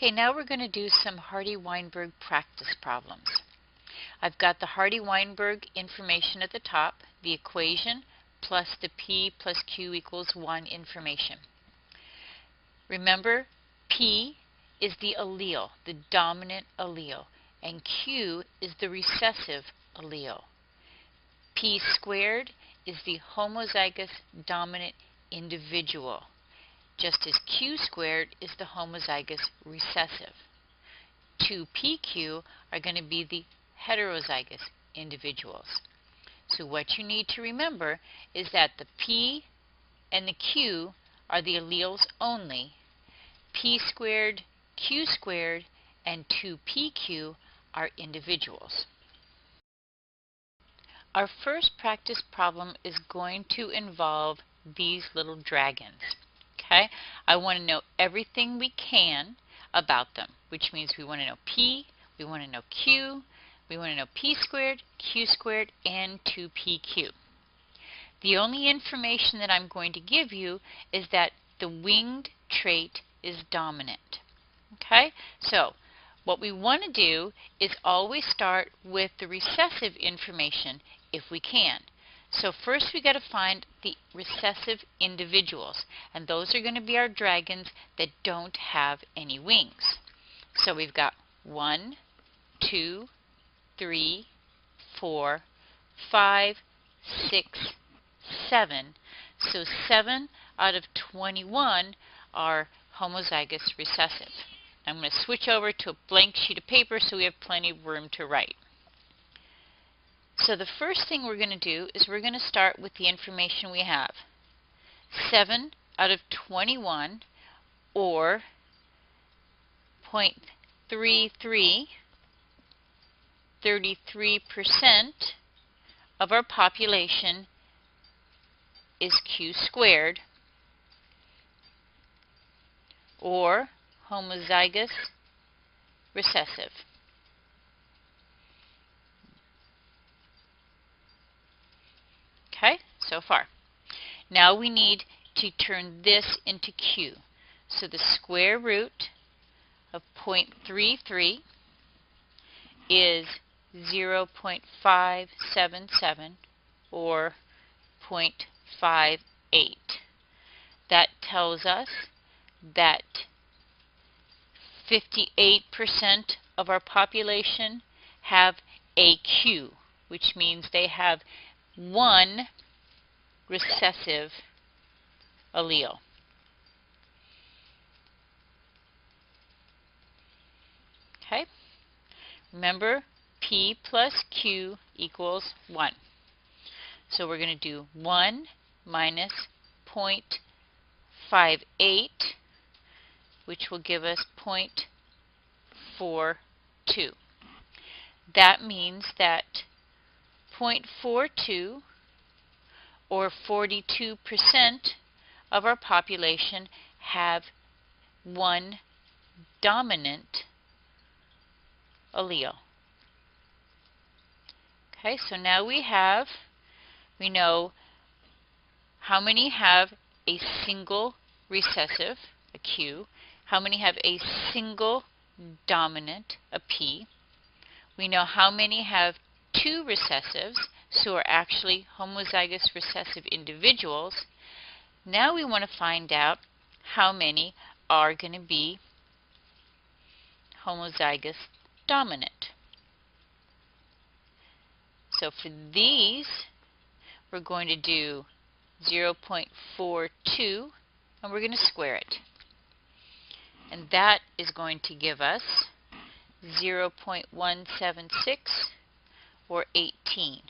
Okay, now we're going to do some Hardy Weinberg practice problems. I've got the Hardy Weinberg information at the top, the equation, plus the P plus Q equals 1 information. Remember, P is the allele, the dominant allele, and Q is the recessive allele. P squared is the homozygous dominant individual, just as Q squared is the homozygous recessive. 2PQ are going to be the heterozygous individuals. So what you need to remember is that the P and the Q are the alleles only. P squared, Q squared, and 2PQ are individuals. Our first practice problem is going to involve these little dragons. Okay? I want to know everything we can about them, which means we want to know P, we want to know Q, we want to know P squared, Q squared, and 2PQ. The only information that I'm going to give you is that the winged trait is dominant. Okay? So, what we want to do is always start with the recessive information if we can. So first we got to find the recessive individuals, and those are going to be our dragons that don't have any wings. So we've got 1, 2, 3, 4, 5, 6, 7. So 7 out of 21 are homozygous recessive. I'm going to switch over to a blank sheet of paper so we have plenty of room to write. So the first thing we're going to do is we're going to start with the information we have. 7 out of 21, or 0.33, 33% of our population is Q squared, or homozygous recessive. Okay, so far. Now we need to turn this into Q. So the square root of 0.33 is 0.577, or 0.58. That tells us that 58% of our population have AQ, which means they have one recessive allele. Okay? Remember, P plus Q equals 1. So we're going to do 1 minus 0.58, which will give us 0.42. That means that 0.42, or 42% of our population, have one dominant allele. Okay, so now we know how many have a single recessive, a Q, how many have a single dominant, a P. We know how many have two recessives, so are actually homozygous recessive individuals. Now we want to find out how many are going to be homozygous dominant. So for these, we're going to do 0.42, and we're going to square it. And that is going to give us 0.176, or 18,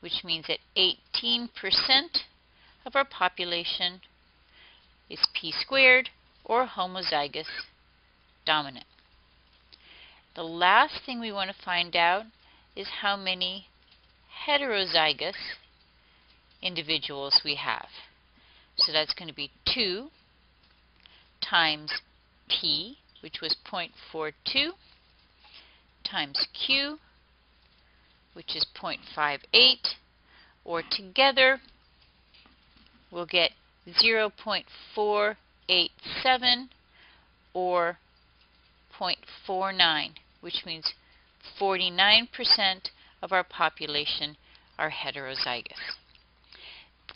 which means that 18% of our population is P squared, or homozygous dominant. The last thing we want to find out is how many heterozygous individuals we have. So that's going to be 2 times P, which was 0.42, times Q, which is 0.58, or together we'll get 0.487, or 0.49, which means 49% of our population are heterozygous.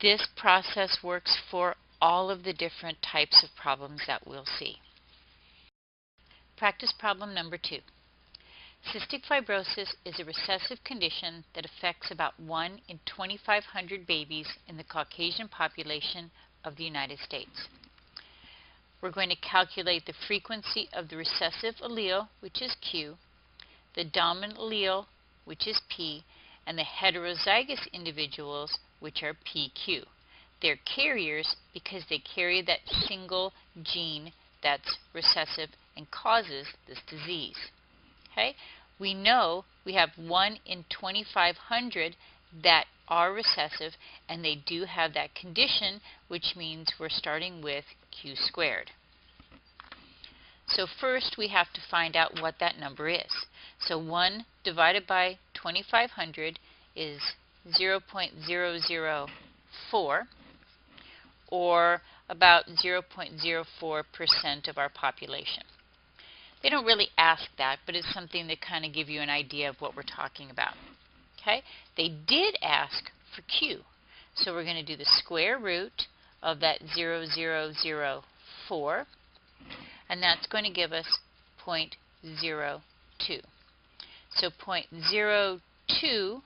This process works for all of the different types of problems that we'll see. Practice problem number 2. Cystic fibrosis is a recessive condition that affects about 1 in 2,500 babies in the Caucasian population of the United States. We're going to calculate the frequency of the recessive allele, which is Q, the dominant allele, which is P, and the heterozygous individuals, which are PQ. They're carriers because they carry that single gene that's recessive and causes this disease. Okay? We know we have 1 in 2,500 that are recessive, and they do have that condition, which means we're starting with Q squared. So first we have to find out what that number is. So 1 divided by 2,500 is 0.004, or about 0.04% of our population. They don't really ask that, but it's something to kind of give you an idea of what we're talking about. Okay? They did ask for Q, so we're going to do the square root of that 0.004, and that's going to give us 0.02. So 0.02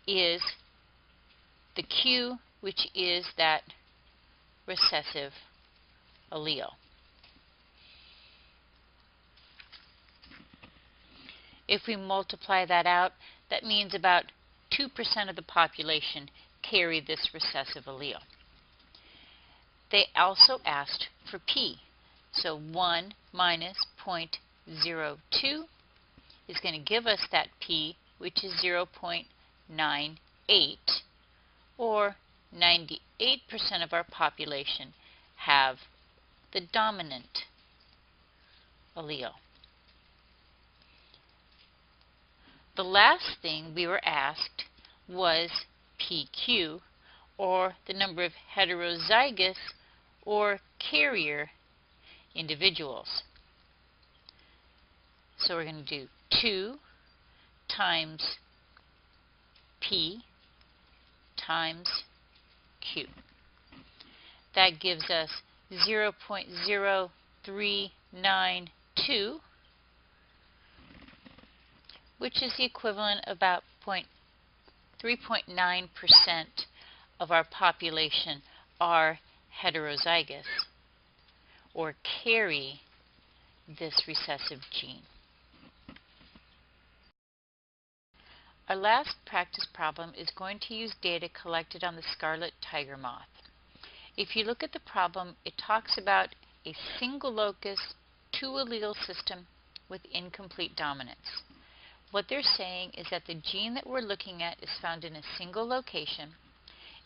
is the Q, which is that recessive allele. If we multiply that out, that means about 2% of the population carry this recessive allele. They also asked for P. So 1 minus 0.02 is going to give us that P, which is 0.98, or 98% of our population have the dominant allele. The last thing we were asked was PQ, or the number of heterozygous or carrier individuals. So we're going to do 2 times P times Q. That gives us 0.0392, which is the equivalent of about 3.9% of our population are heterozygous or carry this recessive gene. Our last practice problem is going to use data collected on the scarlet tiger moth. If you look at the problem, it talks about a single locus, 2 allele system with incomplete dominance. What they're saying is that the gene that we're looking at is found in a single location.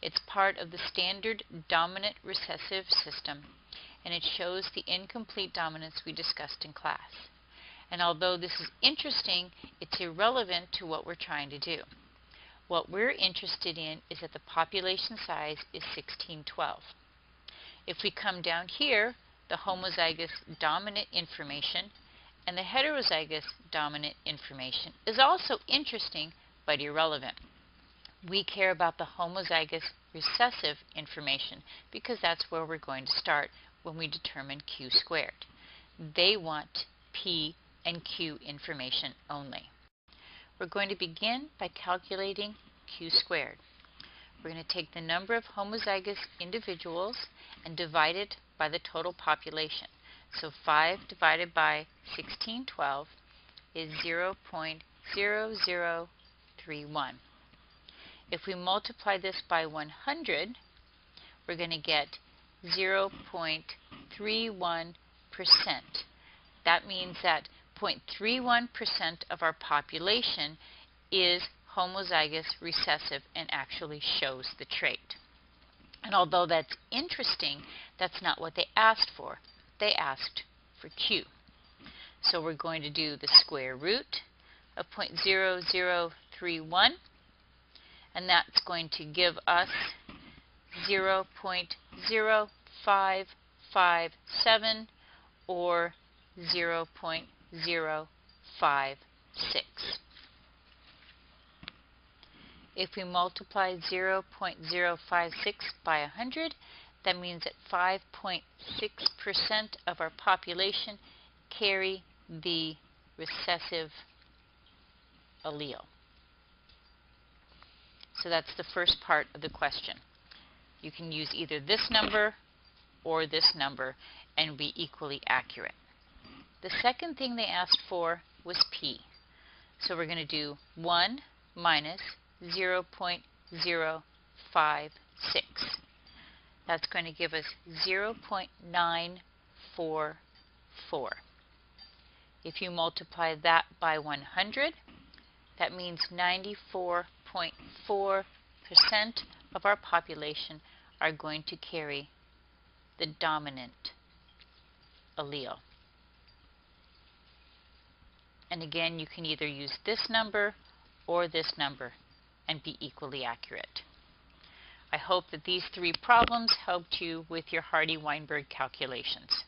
It's part of the standard dominant recessive system, and it shows the incomplete dominance we discussed in class. And although this is interesting, it's irrelevant to what we're trying to do. What we're interested in is that the population size is 1612. If we come down here, the homozygous dominant information and the heterozygous dominant information is also interesting but irrelevant. We care about the homozygous recessive information because that's where we're going to start when we determine Q squared. They want P and Q information only. We're going to begin by calculating Q squared. We're going to take the number of homozygous individuals and divide it by the total population. So 5 divided by 1612 is 0.0031. If we multiply this by 100, we're going to get 0.31%. That means that 0.31% of our population is homozygous recessive and actually shows the trait. And although that's interesting, that's not what they asked for. They asked for Q. So we're going to do the square root of 0.0031, and that's going to give us 0.0557, or 0.05%. If we multiply 0.056 by 100, that means that 5.6% of our population carry the recessive allele. So that's the first part of the question. You can use either this number or this number and be equally accurate. The second thing they asked for was p. So we're going to do 1 minus 0.056. That's going to give us 0.944. If you multiply that by 100, that means 94.4% of our population are going to carry the dominant allele. And again, you can either use this number or this number and be equally accurate. I hope that these three problems helped you with your Hardy Weinberg calculations.